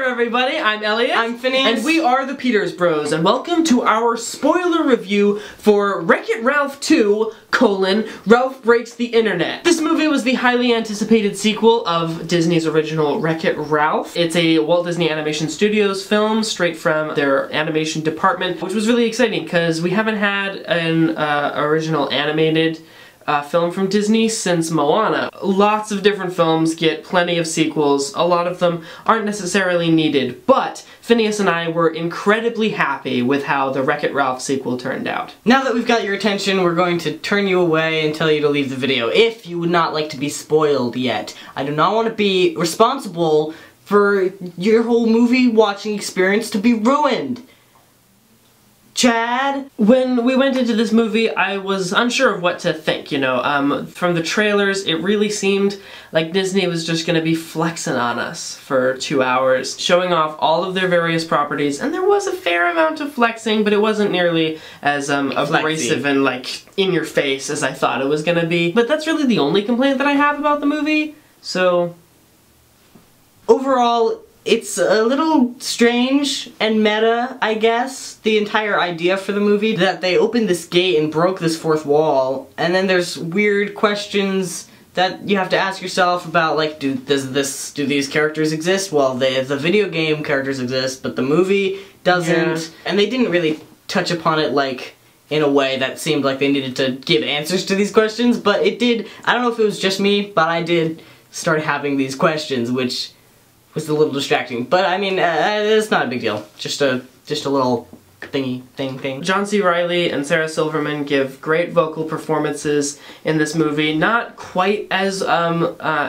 everybody, I'm Elliot. I'm Phin. And we are the Peters Bros, and welcome to our spoiler review for Wreck-It Ralph 2, Ralph Breaks the Internet. This movie was the highly anticipated sequel of Disney's original Wreck-It Ralph. It's a Walt Disney Animation Studios film straight from their animation department, which was really exciting because we haven't had an original animated film from Disney since Moana. Lots of different films get plenty of sequels. A lot of them aren't necessarily needed, but Phineas and I were incredibly happy with how the Wreck-It Ralph sequel turned out. Now that we've got your attention, we're going to turn you away and tell you to leave the video if you would not like to be spoiled yet. I do not want to be responsible for your whole movie watching experience to be ruined. Chad? When we went into this movie, I was unsure of what to think, you know. From the trailers, it really seemed like Disney was just gonna be flexing on us for 2 hours, showing off all of their various properties, and there was a fair amount of flexing, but it wasn't nearly as abrasive and, like, in your face as I thought it was gonna be. But that's really the only complaint that I have about the movie, so... Overall, it's a little strange and meta, I guess, the entire idea for the movie, that they opened this gate and broke this fourth wall, and then there's weird questions that you have to ask yourself about, like, do these characters exist? Well, the video game characters exist, but the movie doesn't, yeah. And they didn't really touch upon it, like, in a way that seemed like they needed to give answers to these questions, but it did. I don't know if it was just me, but I did start having these questions, which was a little distracting, but I mean, it's not a big deal. Just a little thing. John C. Reilly and Sarah Silverman give great vocal performances in this movie. Not quite as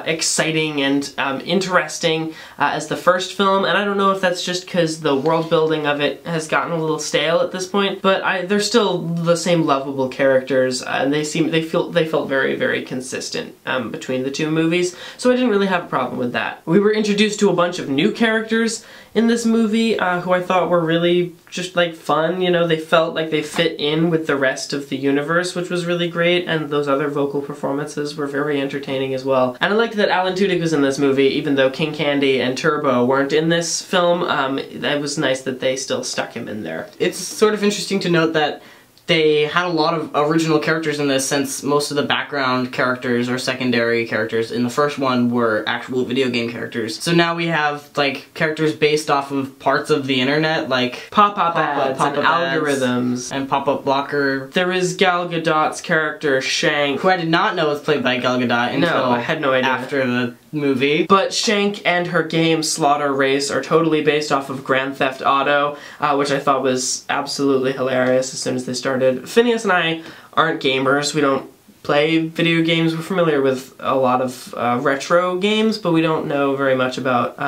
exciting and interesting as the first film, and I don't know if that's just because the world building of it has gotten a little stale at this point, but they're still the same lovable characters, and they felt very, very consistent between the two movies, so I didn't really have a problem with that. We were introduced to a bunch of new characters in this movie who I thought were really just like fun, you know. They felt like they fit in with the rest of the universe, which was really great, and those other vocal performances were very entertaining as well. And I liked that Alan Tudyk was in this movie, even though King Candy and Turbo weren't in this film. It was nice that they still stuck him in there. It's sort of interesting to note that they had a lot of original characters in this, since most of the background characters or secondary characters in the first one were actual video game characters. So now we have, like, characters based off of parts of the internet, like pop-up ads and algorithms. And pop-up blocker. There is Gal Gadot's character, Shank, who I did not know was played by Gal Gadot until I had no idea. After the movie. But Shank and her game Slaughter Race are totally based off of Grand Theft Auto, which I thought was absolutely hilarious as soon as they started. Phineas and I aren't gamers. We don't play video games. We're familiar with a lot of retro games, but we don't know very much about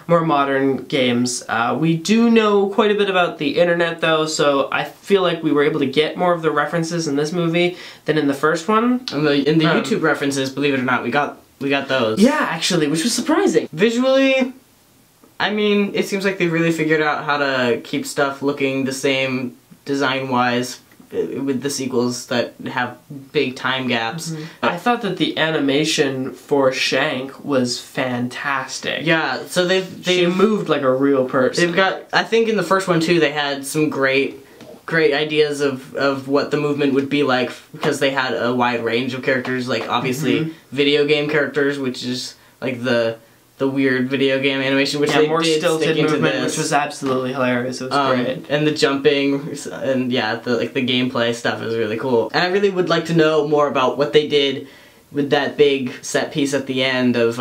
more modern games. We do know quite a bit about the internet, though, so I feel like we were able to get more of the references in this movie than in the first one. In the YouTube references, believe it or not, we got those. Yeah, actually, which was surprising. Visually, I mean, it seems like they really figured out how to keep stuff looking the same design-wise with the sequels that have big time gaps. Mm-hmm. I thought that the animation for Shank was fantastic. Yeah, so she moved like a real person. They've got, I think in the first one too, they had some great ideas of what the movement would be like, because they had a wide range of characters, like obviously video game characters, which is like the weird video game animation, which they more did stilted stick into movement, this. which was absolutely hilarious. It was great. And the jumping, and yeah, the gameplay stuff is really cool. And I really would like to know more about what they did with that big set piece at the end of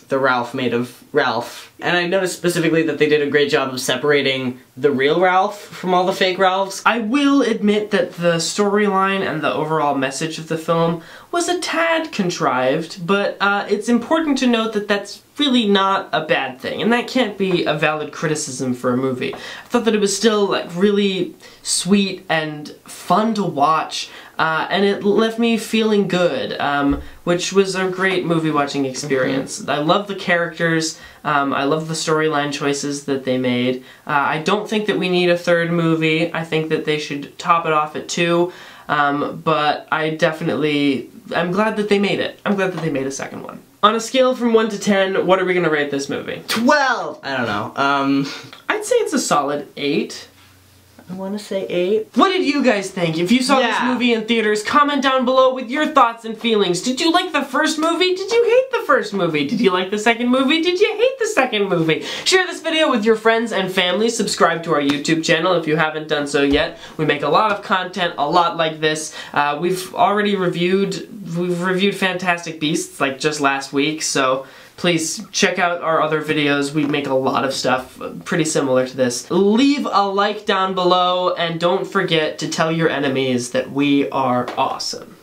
the Ralph made of Ralph. And I noticed specifically that they did a great job of separating the real Ralph from all the fake Ralphs. I will admit that the storyline and the overall message of the film was a tad contrived, but it's important to note that that's really not a bad thing, and that can't be a valid criticism for a movie. I thought that it was still, like, really sweet and fun to watch, and it left me feeling good, which was a great movie watching experience. I love the characters, I love the storyline choices that they made. I don't think that we need a third movie. I think that they should top it off at 2, but I'm glad that they made it. I'm glad that they made a second one. On a scale from 1 to 10, what are we gonna rate this movie? 12! I don't know. I'd say it's a solid 8. I want to say 8. What did you guys think? If you saw this movie in theaters, comment down below with your thoughts and feelings. Did you like the first movie? Did you hate the first movie? Did you like the second movie? Did you hate the second movie? Share this video with your friends and family. Subscribe to our YouTube channel if you haven't done so yet. We make a lot of content, a lot like this. We've reviewed Fantastic Beasts like just last week, so please check out our other videos. We make a lot of stuff pretty similar to this. Leave a like down below, and don't forget to tell your enemies that we are awesome.